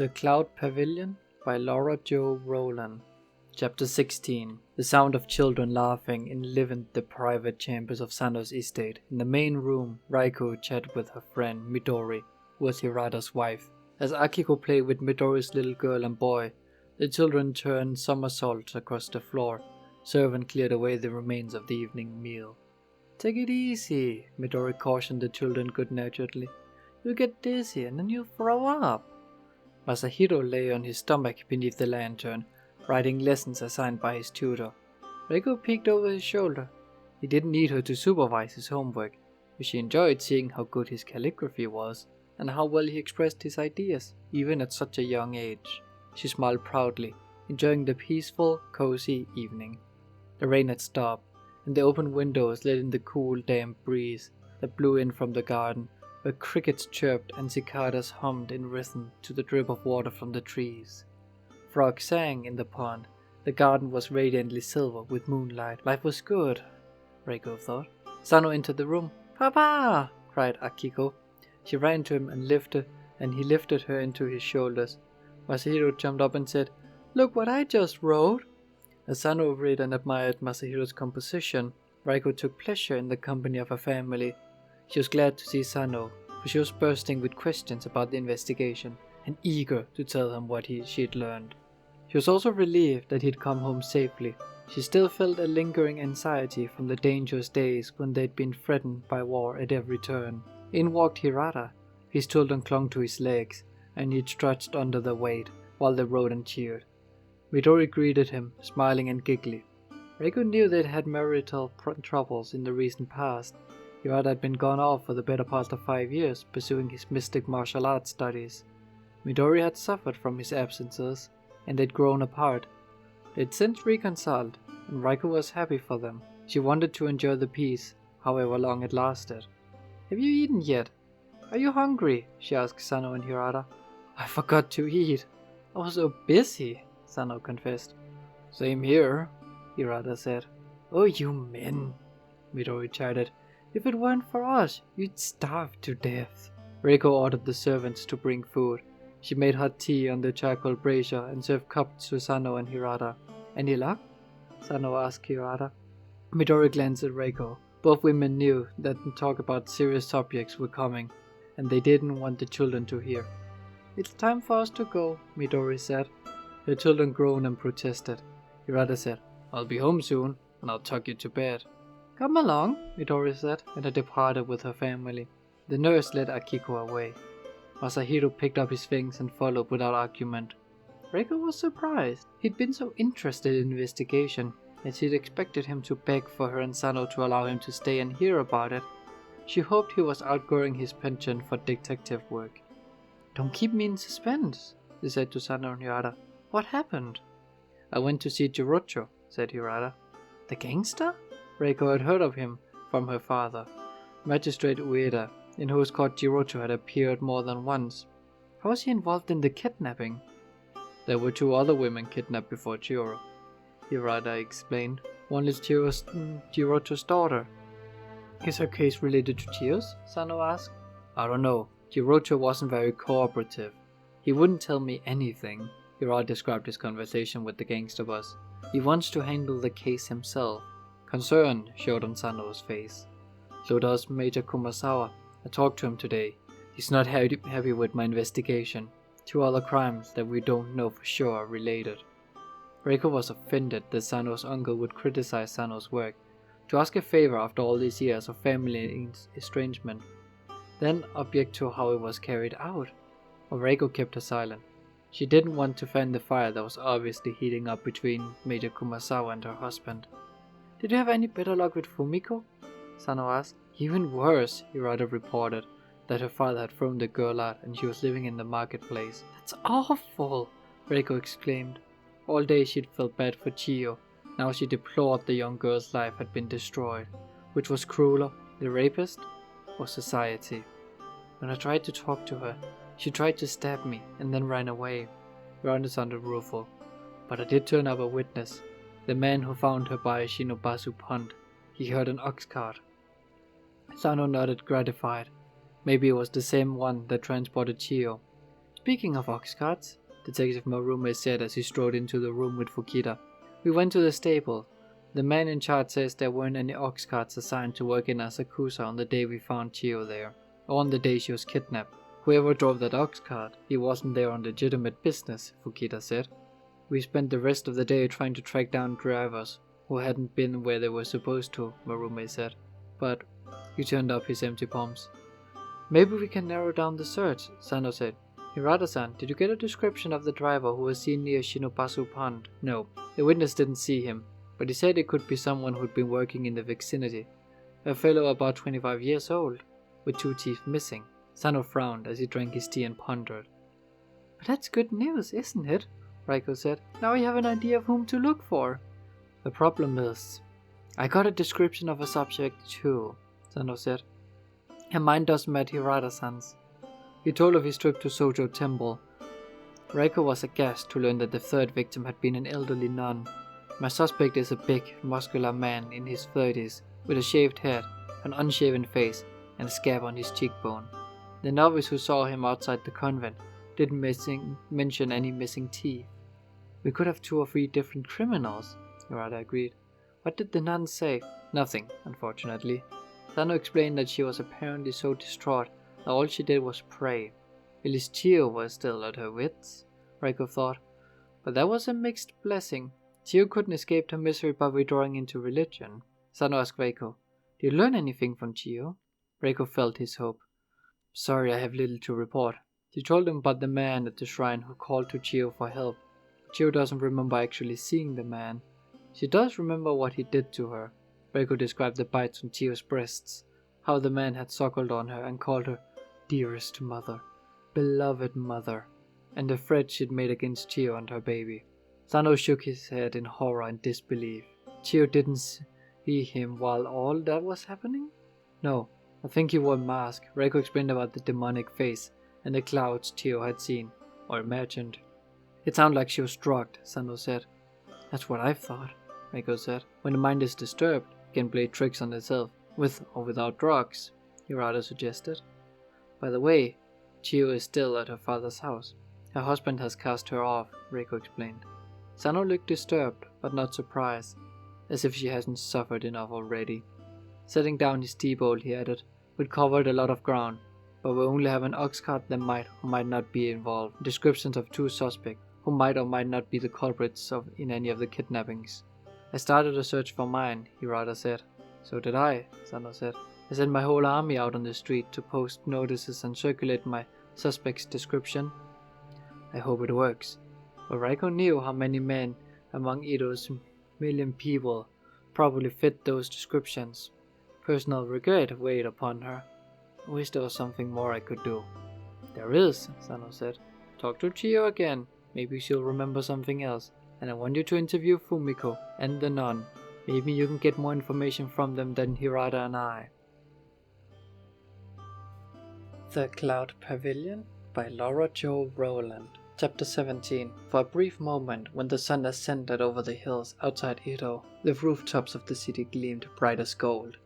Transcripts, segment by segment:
The Cloud Pavilion by Laura Jo Rowland. Chapter 16. The sound of children laughing enlivened the private chambers of Sano's estate. In the main room, Raiko chatted with her friend Midori, who was Hirata's wife. As Akiko played with Midori's little girl and boy, the children turned somersaults across the floor. Servant cleared away the remains of the evening meal. "Take it easy," Midori cautioned the children good-naturedly. "You'll get dizzy and then you'll throw up." Masahiro lay on his stomach beneath the lantern, writing lessons assigned by his tutor. Reiko peeked over his shoulder. He didn't need her to supervise his homework, but she enjoyed seeing how good his calligraphy was, and how well he expressed his ideas, even at such a young age. She smiled proudly, enjoying the peaceful, cozy evening. The rain had stopped, and the open windows let in the cool, damp breeze that blew in from the garden, where crickets chirped and cicadas hummed in rhythm to the drip of water from the trees. Frogs sang in the pond. The garden was radiantly silver with moonlight. Life was good, Reiko thought. Sano entered the room. "Papa!" cried Akiko. She ran to him and he lifted her into his shoulders. Masahiro jumped up and said, "Look what I just wrote!" As Sano read and admired Masahiro's composition, Reiko took pleasure in the company of her family. She was glad to see Sano, for she was bursting with questions about the investigation, and eager to tell him what she had learned. She was also relieved that he had come home safely. She still felt a lingering anxiety from the dangerous days when they had been threatened by war at every turn. In walked Hirata. His children clung to his legs, and he stretched under their weight, while they rode and cheered. Midori greeted him, smiling and giggly. Reiko knew they'd had marital troubles in the recent past. Hirata had been gone off for the better part of 5 years, pursuing his mystic martial arts studies. Midori had suffered from his absences, and they'd grown apart. They'd since reconciled, and Reiko was happy for them. She wanted to enjoy the peace, however long it lasted. "Have you eaten yet? Are you hungry?" she asked Sano and Hirata. "I forgot to eat. I was so busy," Sano confessed. "Same here," Hirata said. "Oh, you men," Midori chided. "If it weren't for us, you'd starve to death." Reiko ordered the servants to bring food. She made hot tea on the charcoal brazier and served cups to Sano and Hirata. "Any luck?" Sano asked Hirata. Midori glanced at Reiko. Both women knew that talk about serious subjects were coming, and they didn't want the children to hear. "It's time for us to go," Midori said. Her children groaned and protested. Hirata said, "I'll be home soon, and I'll tuck you to bed." "Come along," Midori said, and they departed with her family. The nurse led Akiko away. Masahiro picked up his things and followed without argument. Reiko was surprised. He'd been so interested in investigation that she'd expected him to beg for her and Sano to allow him to stay and hear about it. She hoped he was outgrowing his penchant for detective work. "Don't keep me in suspense," she said to Sano and Hirata. "What happened?" "I went to see Jirocho," said Hirata. "The gangster?" Reiko had heard of him from her father, Magistrate Ueda, in whose court Jirocho had appeared more than once. "How was he involved in the kidnapping?" "There were 2 other women kidnapped before Chiro," Hirata explained. "One is Jirocho's daughter." "Is her case related to Chiyo's?" Sano asked. "I don't know. Jirocho wasn't very cooperative. He wouldn't tell me anything." Hirata described his conversation with the gangster boss. "He wants to handle the case himself." Concern showed on Sano's face. "So does Major Kumasawa. I talked to him today. He's not happy with my investigation. 2 other crimes that we don't know for sure are related." Reiko was offended that Sano's uncle would criticize Sano's work, to ask a favor after all these years of family estrangement, then object to how it was carried out. But Reiko kept her silent. She didn't want to fan the fire that was obviously heating up between Major Kumasawa and her husband. "Did you have any better luck with Fumiko?" Sano asked. "Even worse," Hirata reported, that her father had thrown the girl out and she was living in the marketplace. "That's awful!" Reiko exclaimed. All day she'd felt bad for Chiyo. Now she deplored the young girl's life had been destroyed. Which was crueler, the rapist or society? When I tried to talk to her, she tried to stab me and then ran away. Hirata sounded rueful. "But I did turn up a witness. The man who found her by Shinobasu Pond. He heard an ox cart." Sano nodded, gratified. Maybe it was the same one that transported Chiyo. Speaking of ox carts, Detective Marume said as he strode into the room with Fukita, we went to the stable. The man in charge says there weren't any ox carts assigned to work in Asakusa on the day we found Chio there, or on the day she was kidnapped. Whoever drove that ox cart, he wasn't there on legitimate business, Fukita said. We spent the rest of the day trying to track down drivers who hadn't been where they were supposed to, Marume said. But he turned up his empty palms. Maybe we can narrow down the search, Sano said. Hirata-san, did you get a description of the driver who was seen near Shinobasu Pond? No, the witness didn't see him, but he said it could be someone who'd been working in the vicinity. A fellow about 25 years old, with 2 teeth missing. Sano frowned as he drank his tea and pondered. But that's good news, isn't it? Raiko said. Now we have an idea of whom to look for. The problem is, I got a description of a subject too, Sano said. Her mind doesn't match Hirata-san's. He told of his trip to Sojo Temple. Raiko was aghast to learn that the third victim had been an elderly nun. My suspect is a big, muscular man in his 30s, with a shaved head, an unshaven face, and a scab on his cheekbone. The novice who saw him outside the convent didn't mention any missing teeth. We could have 2 or 3 different criminals, Hirata agreed. What did the nun say? Nothing, unfortunately. Sano explained that she was apparently so distraught that all she did was pray. At least Chio was still at her wits, Raiko thought. But that was a mixed blessing. Chio couldn't escape her misery by withdrawing into religion. Sano asked Raiko, did you learn anything from Chio? Raiko felt his hope. Sorry, I have little to report. She told him about the man at the shrine who called to Chio for help. Chio doesn't remember actually seeing the man. She does remember what he did to her. Raiko described the bites on Chio's breasts, how the man had suckled on her and called her dearest mother, beloved mother, and the threat she'd made against Chio and her baby. Sano shook his head in horror and disbelief. Chio didn't see him while all that was happening? No, I think he wore a mask. Raiko explained about the demonic face and the clouds Chio had seen, or imagined. It sounded like she was drugged, Sano said. That's what I've thought, Raiko said. When the mind is disturbed, it can play tricks on itself, with or without drugs, Hirata suggested. By the way, Chio is still at her father's house. Her husband has cast her off, Reiko explained. Sano looked disturbed, but not surprised, as if she hasn't suffered enough already. Setting down his tea bowl, he added, we'd covered a lot of ground, but we only have an ox cart that might or might not be involved. Descriptions of 2 suspects, who might or might not be the culprits in any of the kidnappings. I started a search for mine, Hirata said. So did I, Sano said. I sent my whole army out on the street to post notices and circulate my suspect's description. I hope it works. But Raiko knew how many men among Ito's million people probably fit those descriptions. Personal regret weighed upon her. I wish there was something more I could do. There is, Sano said. Talk to Chio again. Maybe she'll remember something else. And I want you to interview Fumiko and the nun. Maybe you can get more information from them than Hirata and I. The Cloud Pavilion by Laura Jo Rowland. Chapter 17. For a brief moment, when the sun ascended over the hills outside Ito, the rooftops of the city gleamed bright as gold.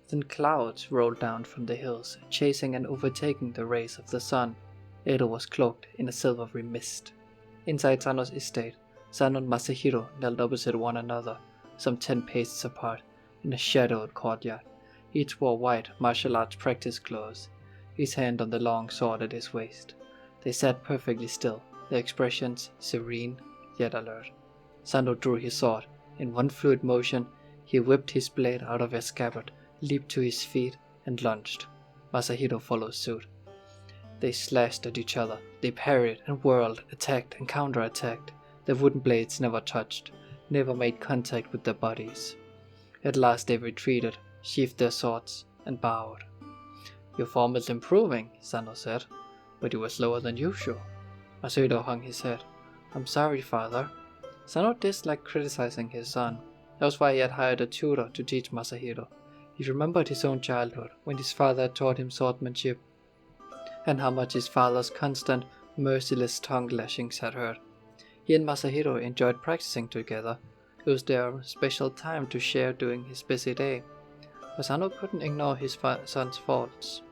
Then clouds rolled down from the hills, chasing and overtaking the rays of the sun. Ito was cloaked in a silvery mist. Inside Sano's estate, Sano and Masahiro knelt opposite one another, some 10 paces apart, in a shadowed courtyard. Each wore white martial arts practice clothes, his hand on the long sword at his waist. They sat perfectly still, their expressions serene yet alert. Sano drew his sword. In one fluid motion, he whipped his blade out of his scabbard, leaped to his feet, and lunged. Masahiro followed suit. They slashed at each other. They parried and whirled, attacked and counterattacked. Their wooden blades never touched, never made contact with their bodies. At last they retreated, sheathed their swords, and bowed. Your form is improving, Sano said, but you were slower than usual. Masahiro hung his head. I'm sorry, father. Sano disliked criticizing his son. That was why he had hired a tutor to teach Masahiro. He remembered his own childhood, when his father had taught him swordsmanship, and how much his father's constant, merciless tongue lashings had hurt. He and Masahiro enjoyed practicing together. It was their special time to share during his busy day. But Sano couldn't ignore his son's faults.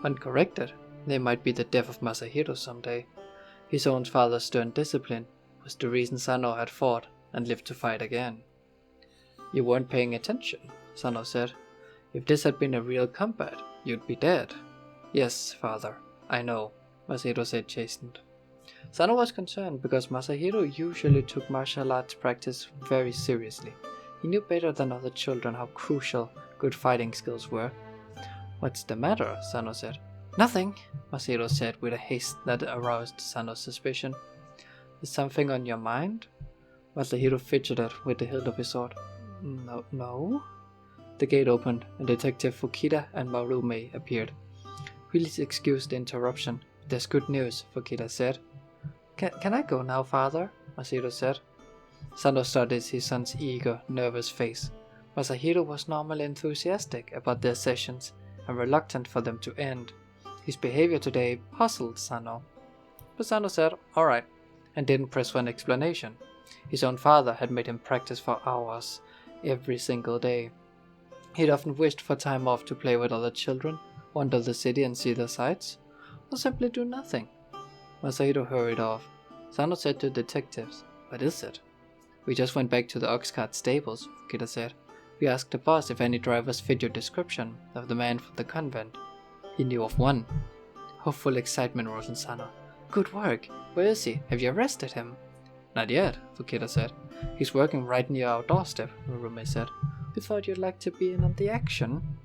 Uncorrected, they might be the death of Masahiro someday. His own father's stern discipline was the reason Sano had fought and lived to fight again. "You weren't paying attention," Sano said. "If this had been a real combat, you'd be dead." "Yes, father, I know," Masahiro said, chastened. Sano was concerned because Masahiro usually took martial arts practice very seriously. He knew better than other children how crucial good fighting skills were. "What's the matter?" Sano said. "Nothing," Masahiro said with a haste that aroused Sano's suspicion. "Is something on your mind?" Masahiro fidgeted with the hilt of his sword. No? The gate opened, and Detective Fukita and Marume appeared. "Please excuse the interruption. There's good news," Fukita said. Can I go now, father?" Masahiro said. Sano studied his son's eager, nervous face. Masahiro was normally enthusiastic about their sessions and reluctant for them to end. His behavior today puzzled Sano. But Sano said, "Alright," and didn't press for an explanation. His own father had made him practice for hours every single day. He'd often wished for time off to play with other children, wander the city and see the sights, or simply do nothing. Masahiro hurried off. Sano said to the detectives, "What is it?" "We just went back to the ox cart stables," Fukita said. "We asked the boss if any drivers fit your description of the man from the convent. He knew of one." Hopeful excitement rose in Sano. "Good work! Where is he? Have you arrested him?" "Not yet," Fukita said. "He's working right near our doorstep," Marume said. "We thought you'd like to be in on the action."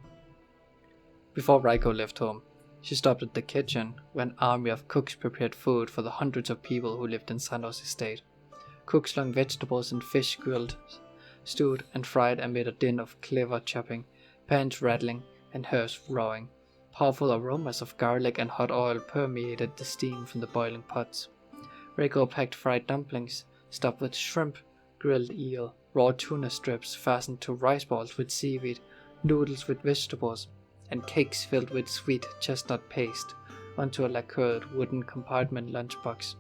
Before Raiko left home, she stopped at the kitchen where an army of cooks prepared food for the hundreds of people who lived in Sano's estate. Cooks slung vegetables and fish grilled, stewed, and fried amid a din of clever chopping, pans rattling, and herbs rowing. Powerful aromas of garlic and hot oil permeated the steam from the boiling pots. Reiko packed fried dumplings, stuffed with shrimp, grilled eel, raw tuna strips fastened to rice balls with seaweed, noodles with vegetables, and cakes filled with sweet chestnut paste onto a lacquered wooden compartment lunchbox.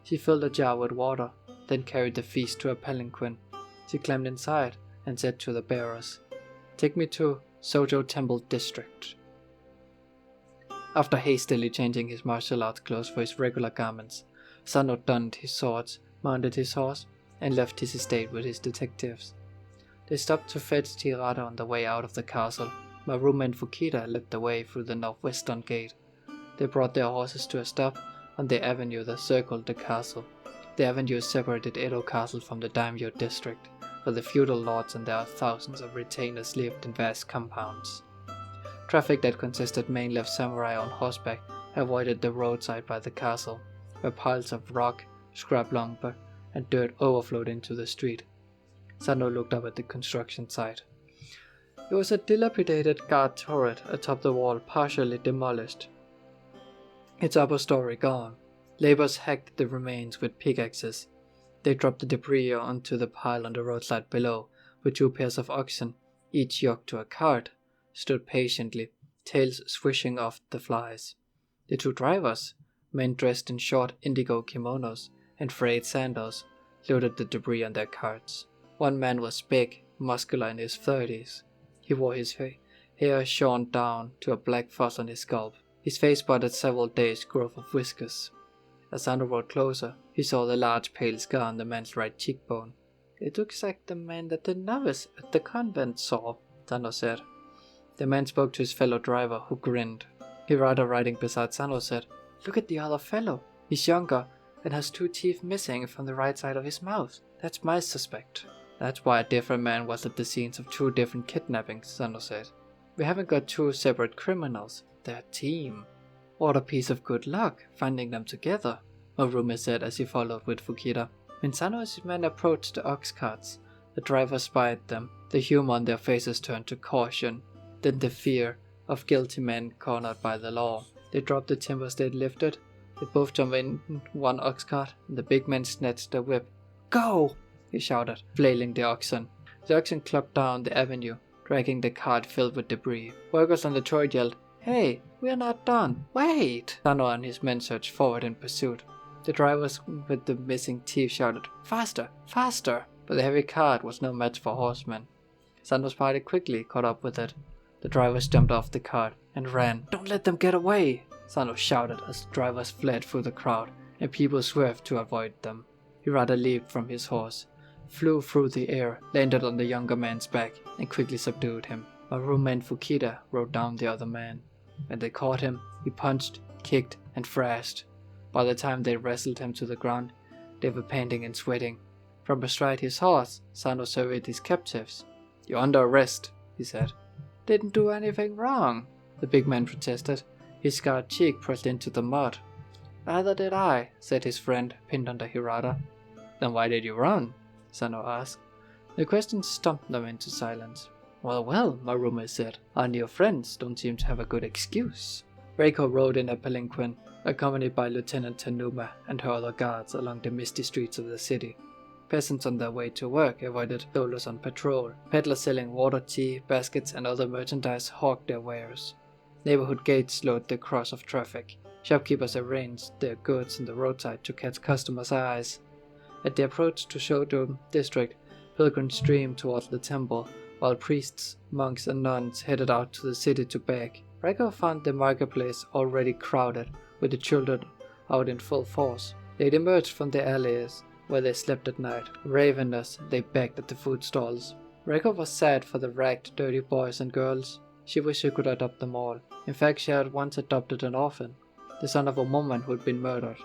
She filled a jar with water, then carried the feast to a palanquin. She climbed inside and said to the bearers, "Take me to Sojo Temple District." After hastily changing his martial arts clothes for his regular garments, Sano donned his swords, mounted his horse, and left his estate with his detectives. They stopped to fetch Tirada on the way out of the castle. Marume and Fukita led the way through the northwestern gate. They brought their horses to a stop on the avenue that circled the castle. The avenue separated Edo Castle from the daimyo district, where the feudal lords and their thousands of retainers lived in vast compounds. Traffic that consisted mainly of samurai on horseback avoided the roadside by the castle, where piles of rock, scrap lumber, and dirt overflowed into the street. Sano looked up at the construction site. It was a dilapidated guard turret atop the wall, partially demolished. Its upper story gone. Laborers hacked the remains with pickaxes. They dropped the debris onto the pile on the roadside below, where 2 pairs of oxen, each yoked to a cart, stood patiently, tails swishing off the flies. The 2 drivers, men dressed in short indigo kimonos and frayed sandals, loaded the debris on their carts. One man was big, muscular in his 30s. He wore his hair shorn down to a black fuzz on his scalp. His face spotted several days' growth of whiskers. As Sano rode closer, he saw the large pale scar on the man's right cheekbone. "It looks like the man that the novice at the convent saw," Sano said. The man spoke to his fellow driver, who grinned. Hirata, riding beside Sano, said, "Look at the other fellow. He's younger and has 2 teeth missing from the right side of his mouth. That's my suspect." "That's why a different man was at the scenes of 2 different kidnappings," Sano said. "We haven't got 2 separate criminals. They're a team." "What a piece of good luck, finding them together," Marume said as he followed with Fukita. When Sano and his men approached the ox carts, the driver spied them. The humor on their faces turned to caution, then the fear of guilty men cornered by the law. They dropped the timbers they'd lifted. They both jumped in one ox cart, and the big man snatched a whip. "Go!" he shouted, flailing the oxen. The oxen clopped down the avenue, dragging the cart filled with debris. Workers on the turret yelled, "Hey, we're not done! Wait!" Sano and his men surged forward in pursuit. The drivers with the missing teeth shouted, "Faster! Faster!" But the heavy cart was no match for horsemen. Sano's party quickly caught up with it. The drivers jumped off the cart and ran. "Don't let them get away!" Sano shouted as the drivers fled through the crowd, and people swerved to avoid them. Hirata leaped from his horse, flew through the air, landed on the younger man's back, and quickly subdued him. Maruma and Fukita rode down the other man. When they caught him, he punched, kicked, and thrashed. By the time they wrestled him to the ground, they were panting and sweating. From astride his horse, Sano surveyed his captives. "You're under arrest," he said. "Didn't do anything wrong," the big man protested, his scarred cheek pressed into the mud. "Neither did I," said his friend, pinned under Hirata. "Then why did you run?" Sano asked. The question stumped them into silence. Well, Maruma said, "our new friends don't seem to have a good excuse." Reiko rode in a palanquin, accompanied by Lieutenant Tanuma and her other guards along the misty streets of the city. Peasants on their way to work avoided soldiers on patrol. Peddlers selling water, tea, baskets, and other merchandise hawked their wares. Neighborhood gates slowed the cross of traffic. Shopkeepers arranged their goods on the roadside to catch customers' eyes. At the approach to Shodo district, pilgrims streamed towards the temple, while priests, monks, and nuns headed out to the city to beg. Reiko found the marketplace already crowded, with the children out in full force. They'd emerged from the alleys where they slept at night. Ravenous, they begged at the food stalls. Reiko was sad for the ragged, dirty boys and girls. She wished she could adopt them all. In fact, she had once adopted an orphan, the son of a woman who had been murdered,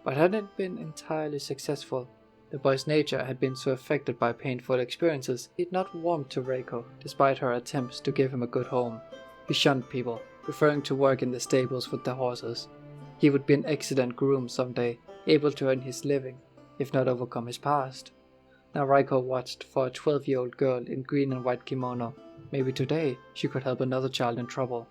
but hadn't been entirely successful. The boy's nature had been so affected by painful experiences, he had not warmed to Reiko, despite her attempts to give him a good home. He shunned people, preferring to work in the stables with the horses. He would be an excellent groom someday, able to earn his living, if not overcome his past. Now Reiko watched for a 12-year-old girl in green and white kimono. Maybe today she could help another child in trouble.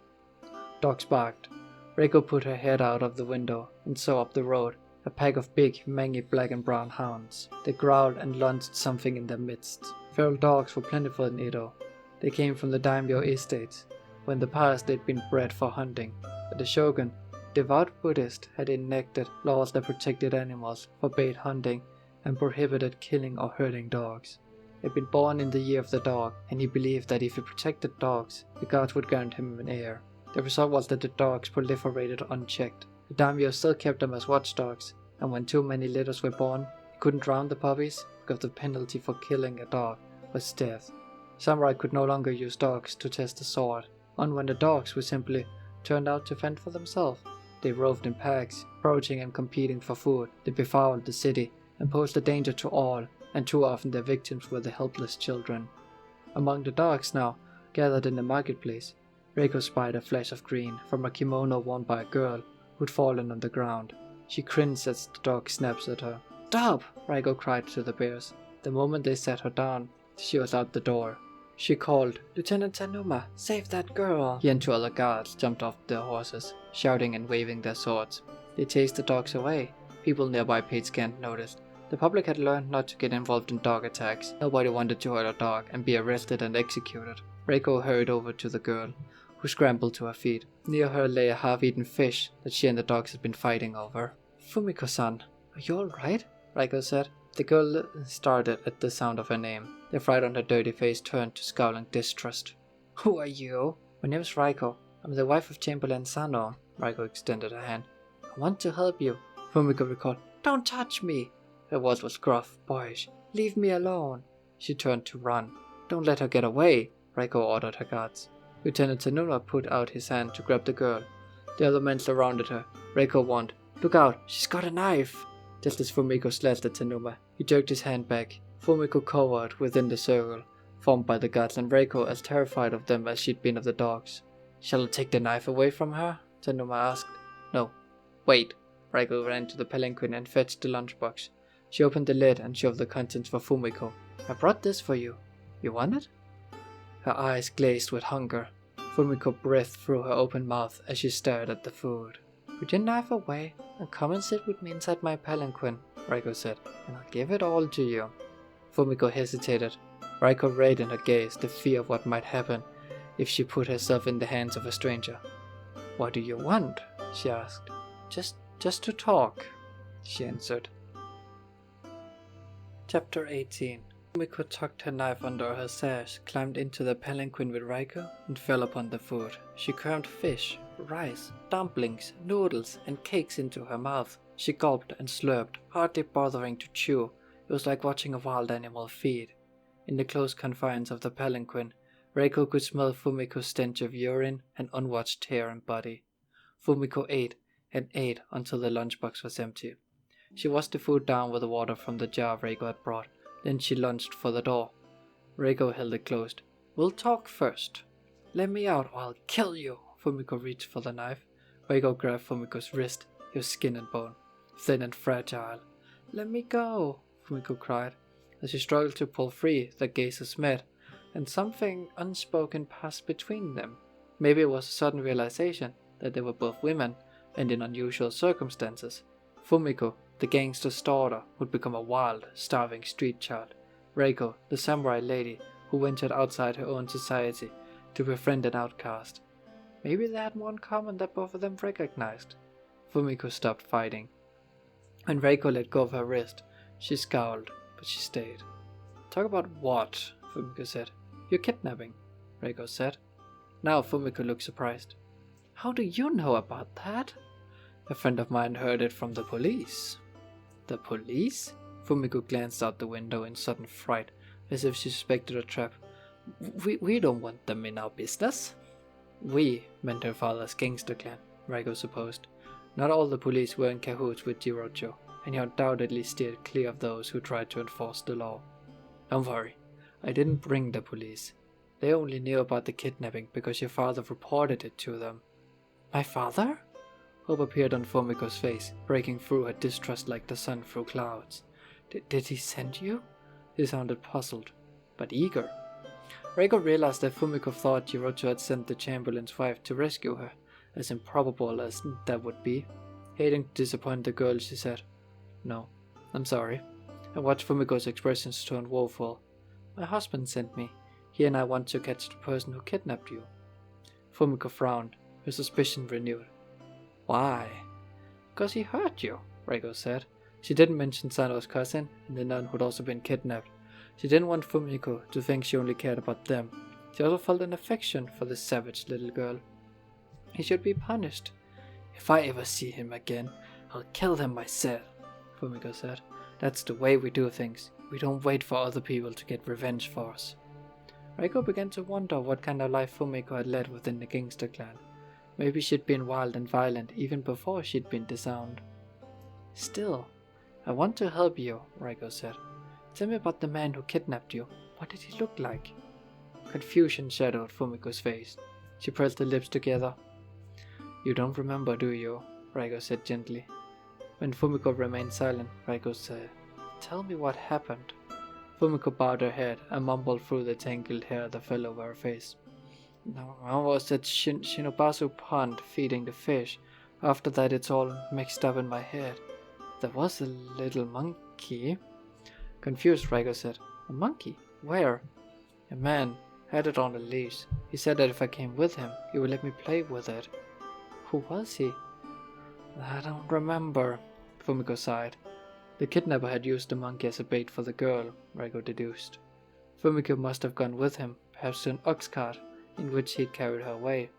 Dogs barked. Reiko put her head out of the window and saw up the road a pack of big, mangy black and brown hounds. They growled and lunged something in their midst. Feral dogs were plentiful in Edo. They came from the daimyo estates. When in the past they'd been bred for hunting, but the shogun, devout Buddhist, had enacted laws that protected animals, forbade hunting, and prohibited killing or hurting dogs. He'd been born in the year of the dog, and he believed that if he protected dogs, the gods would grant him an heir. The result was that the dogs proliferated unchecked. The daimyo still kept them as watchdogs, and when too many litters were born, he couldn't drown the puppies because the penalty for killing a dog was death. Samurai could no longer use dogs to test the sword, and when the dogs were simply turned out to fend for themselves. They roved in packs, approaching and competing for food. They befouled the city and posed a danger to all, and too often their victims were the helpless children. Among the dogs now, gathered in the marketplace, Reiko spied a flash of green from a kimono worn by a girl who'd fallen on the ground. She cringed as the dog snapped at her. "Stop!" Reiko cried to the bears. The moment they set her down, she was out the door. She called, "Lieutenant Tanuma, save that girl!" He and two other guards jumped off their horses, shouting and waving their swords. They chased the dogs away. People nearby paid scant notice. The public had learned not to get involved in dog attacks. Nobody wanted to hurt a dog and be arrested and executed. Reiko hurried over to the girl, who scrambled to her feet. Near her lay a half-eaten fish that she and the dogs had been fighting over. "Fumiko-san, are you alright?" Reiko said. The girl started at the sound of her name. The fright on her dirty face turned to scowling distrust. "Who are you?" "My name is Reiko. I'm the wife of Chamberlain Sano." Reiko extended her hand. "I want to help you." Fumiko recalled. "Don't touch me!" Her voice was gruff, boyish. "Leave me alone." She turned to run. "Don't let her get away," Reiko ordered her guards. Lieutenant Tanuma put out his hand to grab the girl. The other men surrounded her. Reiko warned, "Look out, she's got a knife!" Just as Fumiko slashed at Tanuma, he jerked his hand back. Fumiko cowered within the circle formed by the guards, and Reiko as terrified of them as she'd been of the dogs. "Shall I take the knife away from her?" Tanuma asked. "No. Wait." Reiko ran to the palanquin and fetched the lunchbox. She opened the lid and shoved the contents for Fumiko. "I brought this for you. You want it?" Her eyes glazed with hunger. Fumiko breathed through her open mouth as she stared at the food. "Put your knife away and come and sit with me inside my palanquin," Reiko said, "and I'll give it all to you." Fumiko hesitated. Reiko read in her gaze the fear of what might happen if she put herself in the hands of a stranger. "What do you want?" she asked. Just to talk," she answered. Chapter 18. Fumiko tucked her knife under her sash, climbed into the palanquin with Reiko, and fell upon the food. She crammed fish, rice, dumplings, noodles, and cakes into her mouth. She gulped and slurped, hardly bothering to chew. It was like watching a wild animal feed. In the close confines of the palanquin, Reiko could smell Fumiko's stench of urine and unwashed hair and body. Fumiko ate and ate until the lunchbox was empty. She washed the food down with the water from the jar Reiko had brought. Then she lunged for the door. Reiko held it closed. "We'll talk first." "Let me out or I'll kill you." Fumiko reached for the knife. Reiko grabbed Fumiko's wrist. He was skin and bone, thin and fragile. "Let me go," Fumiko cried. As she struggled to pull free, their gazes met, and something unspoken passed between them. Maybe it was a sudden realization that they were both women, and in unusual circumstances. Fumiko, the gangster's daughter, would become a wild, starving street child. Reiko, the samurai lady who ventured outside her own society to befriend an outcast. Maybe they had more in common that both of them recognized. Fumiko stopped fighting. When Reiko let go of her wrist, she scowled, but she stayed. "Talk about what?" Fumiko said. "You're kidnapping," Reiko said. Now Fumiko looked surprised. "How do you know about that?" "A friend of mine heard it from the police." "The police?" Fumiko glanced out the window in sudden fright, as if she suspected a trap. We don't want them in our business." "We" meant her father's gangster clan, Reiko supposed. Not all the police were in cahoots with Jirocho, and he undoubtedly steered clear of those who tried to enforce the law. "Don't worry, I didn't bring the police. They only knew about the kidnapping because your father reported it to them." "My father?" Hope appeared on Fumiko's face, breaking through her distrust like the sun through clouds. Did he send you?" He sounded puzzled, but eager. Reiko realized that Fumiko thought Jirocho had sent the Chamberlain's wife to rescue her, as improbable as that would be. Hating to disappoint the girl, she said, "No, I'm sorry," and watched Fumiko's expressions turn woeful. "My husband sent me. He and I want to catch the person who kidnapped you." Fumiko frowned, her suspicion renewed. "Why?" "Because he hurt you," Reiko said. She didn't mention Sano's cousin and the nun who'd also been kidnapped. She didn't want Fumiko to think she only cared about them. She also felt an affection for this savage little girl. "He should be punished." "If I ever see him again, I'll kill him myself," Fumiko said. "That's the way we do things. We don't wait for other people to get revenge for us." Reiko began to wonder what kind of life Fumiko had led within the gangster clan. Maybe she'd been wild and violent even before she'd been disowned. "Still, I want to help you," Reiko said. "Tell me about the man who kidnapped you. What did he look like?" Confusion shadowed Fumiko's face. She pressed her lips together. "You don't remember, do you?" Reiko said gently. When Fumiko remained silent, Reiko said, "Tell me what happened." Fumiko bowed her head and mumbled through the tangled hair that fell over her face. "No, I was at Shinobasu Pond feeding the fish. After that it's all mixed up in my head. There was a little monkey." Confused, Reiko said, "A monkey? Where?" "A man had it on a leash. He said that if I came with him, he would let me play with it." "Who was he?" "I don't remember," Fumiko sighed. The kidnapper had used the monkey as a bait for the girl, Reiko deduced. Fumiko must have gone with him, perhaps to an ox cart, in which he'd carried her away.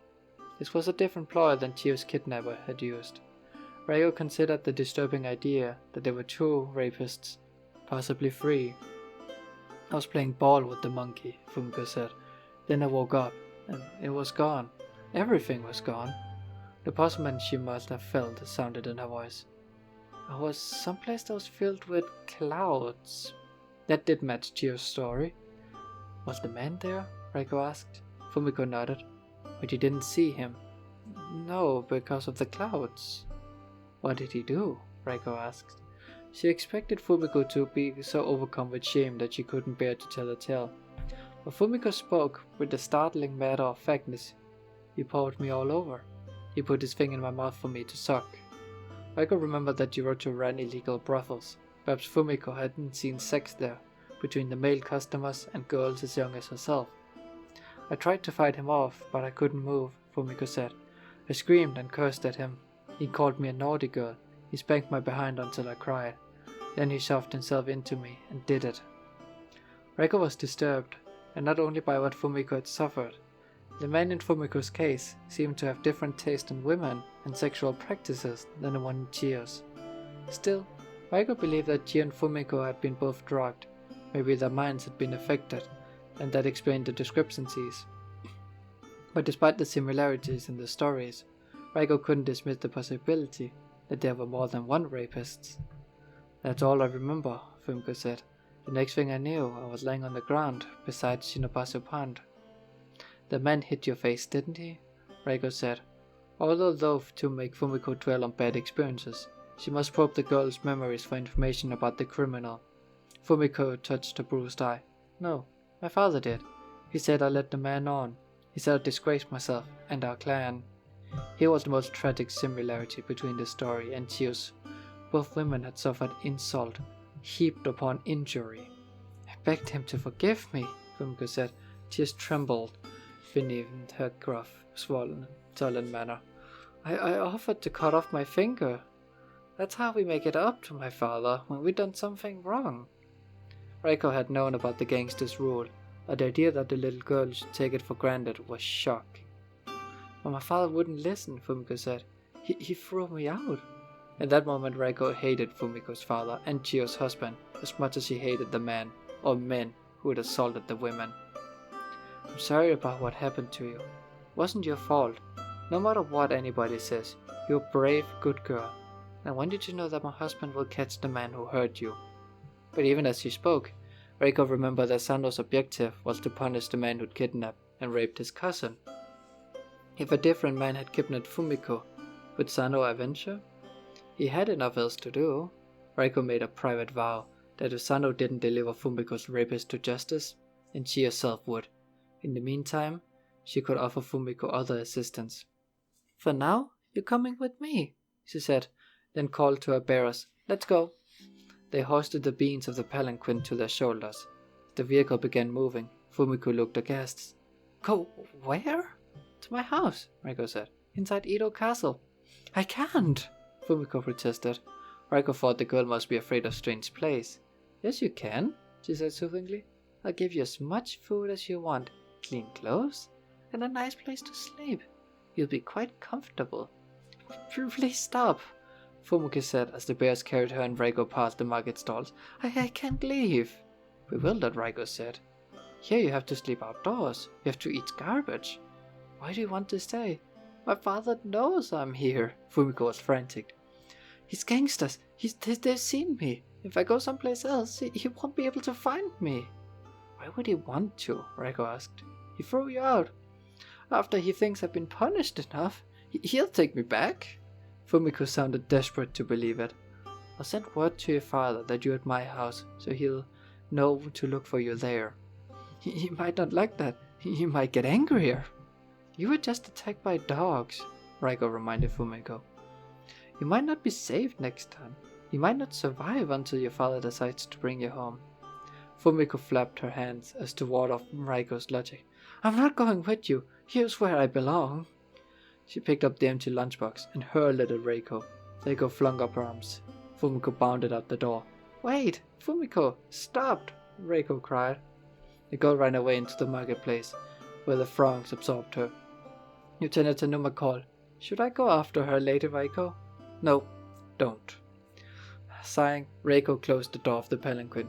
This was a different ploy than Chio's kidnapper had used. Reiko considered the disturbing idea that there were two rapists, possibly three. "I was playing ball with the monkey," Fumiko said. "Then I woke up, and it was gone. Everything was gone." The puzzlement she must have felt sounded in her voice. "I was someplace that was filled with clouds." That did match Chio's story. "Was the man there?" Reiko asked. Fumiko nodded. "But you didn't see him?" "No, because of the clouds." "What did he do?" Reiko asked. She expected Fumiko to be so overcome with shame that she couldn't bear to tell a tale. But Fumiko spoke with a startling matter-of-factness. "He poured me all over. He put his finger in my mouth for me to suck." Reiko remembered that Jirocho ran illegal brothels. Perhaps Fumiko hadn't seen sex there, between the male customers and girls as young as herself. "I tried to fight him off, but I couldn't move," Fumiko said. "I screamed and cursed at him. He called me a naughty girl. He spanked my behind until I cried. Then he shoved himself into me and did it." Reiko was disturbed, and not only by what Fumiko had suffered. The man in Fumiko's case seemed to have different taste in women and sexual practices than the one in Chio's. Still, Raiko believed that Ji and Fumiko had been both drugged. Maybe their minds had been affected, and that explained the discrepancies. But despite the similarities in the stories, Raiko couldn't dismiss the possibility that there were more than one rapist. That's all I remember, Fumiko said. The next thing I knew, I was lying on the ground beside Shinobasu Pond. The man hit your face, didn't he? Raiko said. Although loath to make Fumiko dwell on bad experiences, she must probe the girl's memories for information about the criminal. Fumiko touched her bruised eye. No, my father did. He said I led the man on. He said I disgraced myself and our clan. Here was the most tragic similarity between the story and Chio's. Both women had suffered insult, heaped upon injury. I begged him to forgive me, Fumiko said. Tears trembled beneath her gruff, swollen, sullen manner. I offered to cut off my finger. That's how we make it up to my father when we've done something wrong. Raiko had known about the gangster's rule, but the idea that the little girl should take it for granted was shocking. But my father wouldn't listen, Fumiko said. He threw me out. In that moment, Raiko hated Fumiko's father and Chio's husband as much as she hated the man, or men, who had assaulted the women. I'm sorry about what happened to you. It wasn't your fault. No matter what anybody says, you're a brave, good girl. I want you to know that my husband will catch the man who hurt you. But even as she spoke, Raiko remembered that Sano's objective was to punish the man who'd kidnapped and raped his cousin. If a different man had kidnapped Fumiko, would Sano avenge her? He had enough else to do. Raiko made a private vow that if Sano didn't deliver Fumiko's rapist to justice, then she herself would. In the meantime, she could offer Fumiko other assistance. For now, you're coming with me, she said, then called to her bearers. Let's go. They hoisted the beams of the palanquin to their shoulders. The vehicle began moving. Fumiko looked aghast. Go where? To my house, Raiko said. Inside Edo Castle. I can't, Fumiko protested. Raiko thought the girl must be afraid of strange place. Yes, you can, she said soothingly. I'll give you as much food as you want, clean clothes, and a nice place to sleep. You'll be quite comfortable. Please stop, Fumiko said as the bears carried her and Raiko past the market stalls. I can't leave. Bewildered, Raiko said. Here you have to sleep outdoors. You have to eat garbage. Why do you want to stay? My father knows I'm here. Fumiko was frantic. He's gangsters. They've seen me. If I go someplace else, he won't be able to find me. Why would he want to? Raiko asked. He threw you out. After he thinks I've been punished enough, he'll take me back. Fumiko sounded desperate to believe it. I'll send word to your father that you're at my house, so he'll know to look for you there. He might not like that. He might get angrier. You were just attacked by dogs, Raiko reminded Fumiko. You might not be safe next time. You might not survive until your father decides to bring you home. Fumiko flapped her hands as to ward off Raiko's logic. I'm not going with you. Here's where I belong. She picked up the empty lunchbox and hurled it at Raiko. Raiko flung up her arms. Fumiko bounded out the door. Wait, Fumiko, stop! Raiko cried. The girl ran away into the marketplace, where the throngs absorbed her. Lieutenant Tanuma called. Should I go after her later, Raiko? No, don't. Sighing, Raiko closed the door of the palanquin.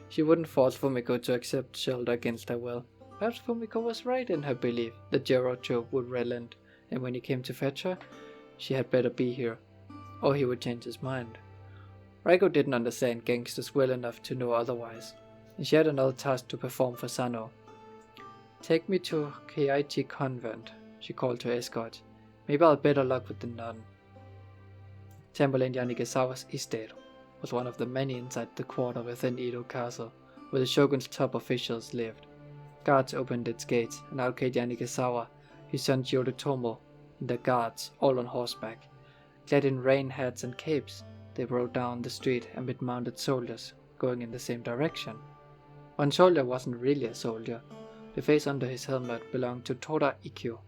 She wouldn't force Fumiko to accept shelter against her will. Perhaps Fumiko was right in her belief that Jirocho would relent, and when he came to fetch her, she had better be here, or he would change his mind. Raiko didn't understand gangsters well enough to know otherwise, and she had another task to perform for Sano. Take me to Keiichi Convent, she called to her escort. Maybe I'll better luck with the nun. Chamberlain Yanigasawa's estate was one of the many inside the quarter within Edo Castle, where the shogun's top officials lived. Guards opened its gates, and out came Yanigasawa, his son Yoritomo, and the guards, all on horseback. Clad in rain hats and capes, they rode down the street amid mounted soldiers, going in the same direction. One soldier wasn't really a soldier. The face under his helmet belonged to Toda Ikkyo.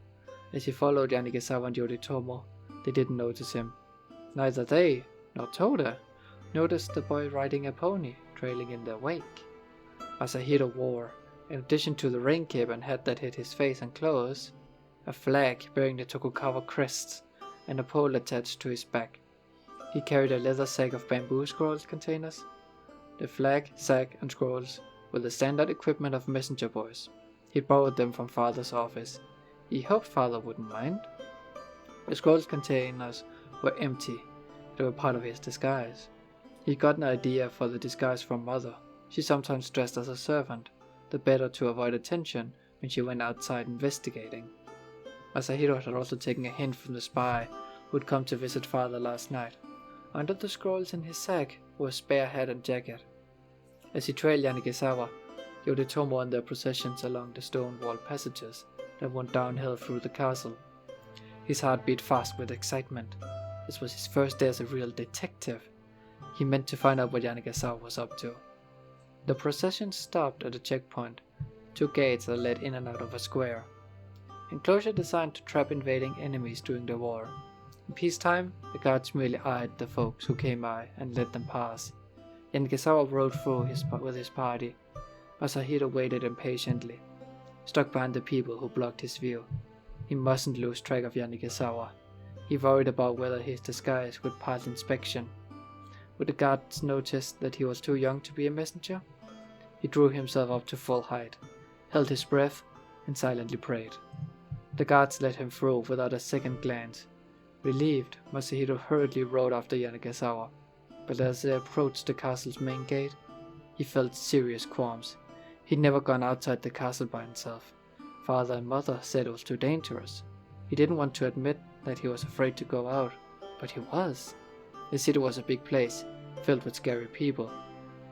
As he followed Yanigasawa and Yoritomo, they didn't notice him. Neither they, nor Toda, noticed the boy riding a pony, trailing in their wake. Masahiro wore, in addition to the rain cape and hat that hid his face and clothes, a flag bearing the Tokugawa crest and a pole attached to his back. He carried a leather sack of bamboo scrolls containers. The flag, sack, and scrolls were the standard equipment of messenger boys. He borrowed them from Father's office. He hoped Father wouldn't mind. The scrolls containers were empty. They were part of his disguise. He got an idea for the disguise from Mother. She sometimes dressed as a servant, the better to avoid attention when she went outside investigating. Masahiro had also taken a hint from the spy who had come to visit Father last night. Under the scrolls in his sack were a spare hat and jacket. As he trailed Yanagisawa, Yoritomo on their processions along the stone-walled passages that went downhill through the castle. His heart beat fast with excitement. This was his first day as a real detective. He meant to find out what Yanagisawa was up to. The procession stopped at a checkpoint, 2 gates that led in and out of a square. Enclosure designed to trap invading enemies during the war. In peacetime, the guards merely eyed the folks who came by and let them pass. Yanagisawa rode through with his party. Masahiro waited impatiently, stuck behind the people who blocked his view. He mustn't lose track of Yanagisawa. He worried about whether his disguise would pass inspection. Would the guards notice that he was too young to be a messenger? He drew himself up to full height, held his breath, and silently prayed. The guards let him through without a second glance. Relieved, Masahiro hurriedly rode after Yanagisawa, but as they approached the castle's main gate, he felt serious qualms. He'd never gone outside the castle by himself. Father and Mother said it was too dangerous. He didn't want to admit that he was afraid to go out, but he was. The city was a big place, filled with scary people.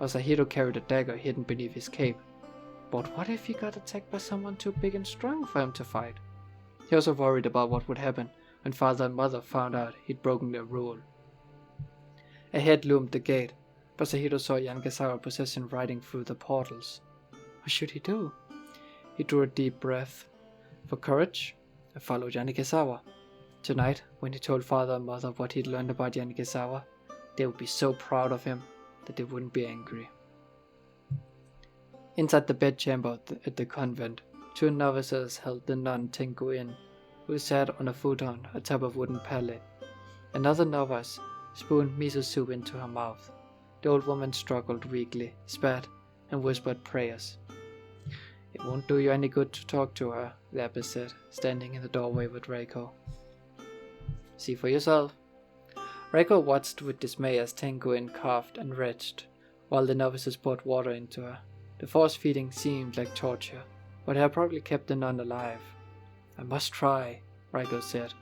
Masahiro carried a dagger hidden beneath his cape. But what if he got attacked by someone too big and strong for him to fight? He also worried about what would happen when Father and Mother found out he'd broken their rule. Ahead loomed the gate. Masahiro saw Yanagisawa procession riding through the portals. What should he do? He drew a deep breath. For courage, and followed Yanagisawa. Tonight, when he told Father and Mother what he'd learned about Yanagisawa, they would be so proud of him that they wouldn't be angry. Inside the bedchamber at the convent, 2 novices held the nun Tengu-in, who sat on a futon atop a wooden pallet. Another novice spooned miso soup into her mouth. The old woman struggled weakly, spat, and whispered prayers. It won't do you any good to talk to her, the abbess said, standing in the doorway with Reiko. See for yourself. Reiko watched with dismay as Tengu-in coughed and retched, while the novices poured water into her. The force feeding seemed like torture, but it had probably kept the nun alive. I must try, Reiko said.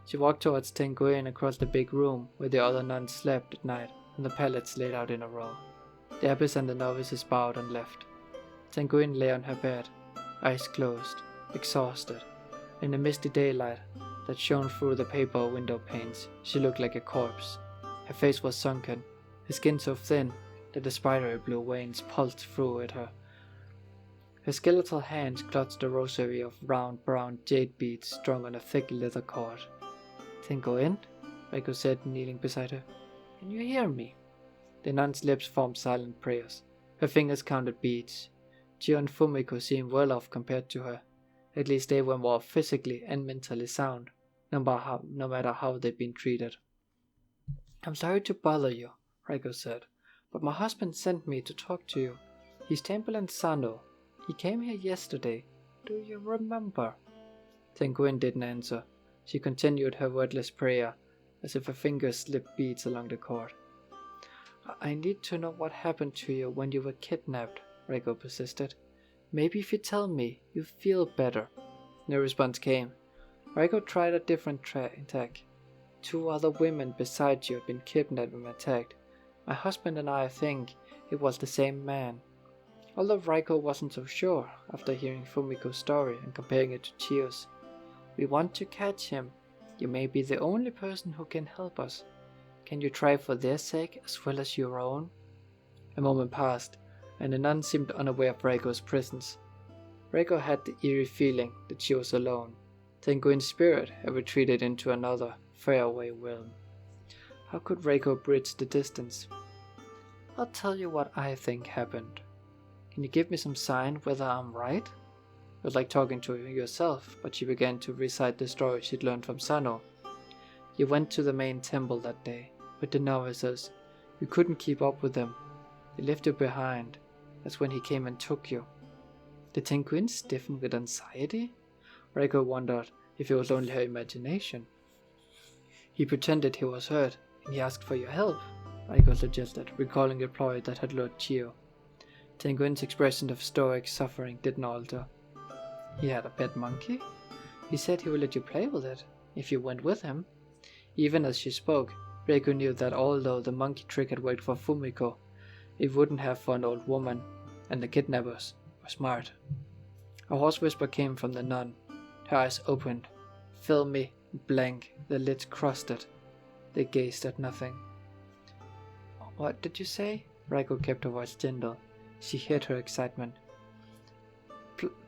She walked towards Tengu-in across the big room where the other nuns slept at night, and the pallets laid out in a row. The abbess and the novices bowed and left. Tengu-in lay on her bed, eyes closed, exhausted. In the misty daylight that shone through the paper window panes, she looked like a corpse. Her face was sunken, her skin so thin that the spidery blue veins pulsed through at her. Her skeletal hands clutched a rosary of round brown jade beads strung on a thick leather cord. Tengu-in, Reiko said, kneeling beside her. Can you hear me? The nun's lips formed silent prayers. Her fingers counted beads. Chio and Fumiko seemed well off compared to her. At least they were more physically and mentally sound, no matter how they'd been treated. I'm sorry to bother you, Reiko said, but my husband sent me to talk to you. He's temple in Sano. He came here yesterday. Do you remember? Tengu-in didn't answer. She continued her wordless prayer, as if her fingers slipped beads along the cord. I need to know what happened to you when you were kidnapped, Reiko persisted. Maybe if you tell me, you feel better. No response came. Reiko tried a different tack. 2 other women besides you had been kidnapped and attacked. My husband and I think it was the same man. Although Reiko wasn't so sure after hearing Fumiko's story and comparing it to Chio's. We want to catch him. You may be the only person who can help us. Can you try for their sake as well as your own? A moment passed, and the nun seemed unaware of Reiko's presence. Reiko had the eerie feeling that she was alone. Tengu-in's spirit had retreated into another, faraway realm. How could Reiko bridge the distance? I'll tell you what I think happened. Can you give me some sign whether I'm right? It was like talking to yourself, but she began to recite the story she'd learned from Sano. You went to the main temple that day. with the novices. You couldn't keep up with him. He left you behind. That's when he came and took you. Did Tenguin stiffen with anxiety? Reiko wondered if it was only her imagination. He pretended he was hurt, and he asked for your help, Reiko suggested, recalling the ploy that had lured Chio. Tenguin's expression of stoic suffering didn't alter. He had a pet monkey? He said he would let you play with it, if you went with him. Even as she spoke, Reiko knew that although the monkey trick had worked for Fumiko, it wouldn't have for an old woman, and the kidnappers were smart. A hoarse whisper came from the nun. Her eyes opened, filmy, blank, the lids crusted. They gazed at nothing. What did you say? Reiko kept her voice gentle. She hid her excitement.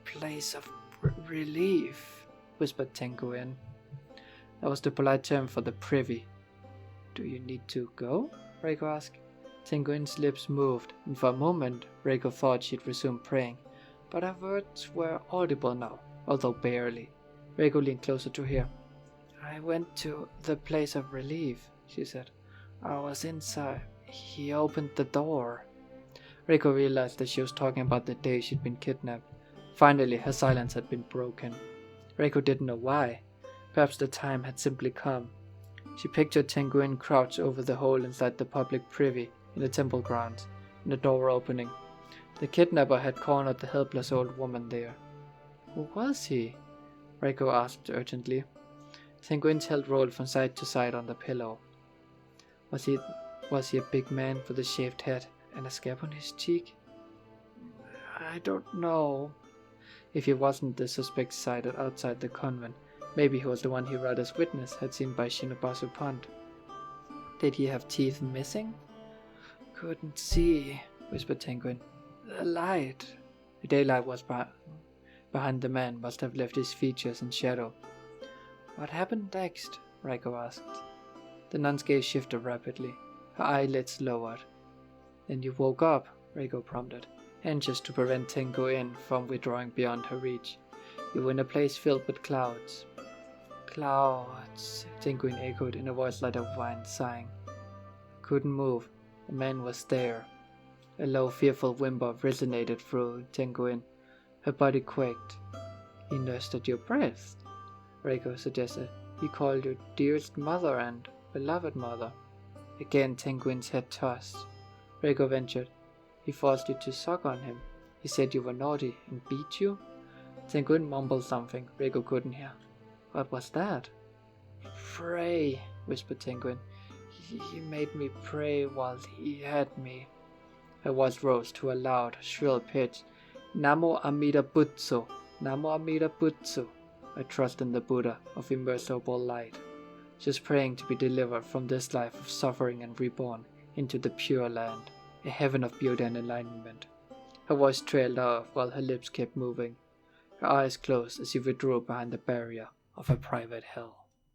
Place of relief, whispered Tenguin. That was the polite term for the privy. Do you need to go? Reiko asked. Tenguin's lips moved, and for a moment Reiko thought she'd resume praying, but her words were audible now, although barely. Reiko leaned closer to hear. I went to the place of relief, she said. I was inside. He opened the door. Reiko realized that she was talking about the day she'd been kidnapped. Finally, her silence had been broken. Reiko didn't know why. Perhaps the time had simply come. She pictured Tenguin crouched over the hole inside the public privy in the temple grounds, and the door opening. The kidnapper had cornered the helpless old woman there. Who was he? Reiko asked urgently. Tenguin's head rolled from side to side on the pillow. Was he a big man with a shaved head and a scab on his cheek? I don't know. If he wasn't the suspect sighted outside the convent, maybe he was the one Hirada's witness had seen by Shinobasu Pond. Did he have teeth missing? Couldn't see, whispered Tenguin. The light. The daylight was behind the man must have left his features in shadow. What happened next? Reiko asked. The nun's gaze shifted rapidly. Her eyelids lowered. Then you woke up, Reiko prompted, anxious to prevent Tenguin from withdrawing beyond her reach. You were in a place filled with clouds. Clouds, Tenguin echoed in a voice like a vine sighing. Couldn't move. The man was there. A low, fearful whimper resonated through Tenguin. Her body quaked. He nursed at your breast, Reiko suggested. He called you dearest mother and beloved mother. Again Tenguin's head tossed. Reiko ventured. He forced you to suck on him. He said you were naughty and beat you. Tenguin mumbled something Reiko couldn't hear. What was that? Pray, whispered Tenguin. He made me pray while he had me. Her voice rose to a loud, shrill pitch. Namo Amida Butsu, Namo Amida Butsu. I trust in the Buddha of immeasurable light. Just praying to be delivered from this life of suffering and reborn into the pure land, a heaven of beauty and enlightenment. Her voice trailed off while her lips kept moving. Her eyes closed as she withdrew behind the barrier of her private hell.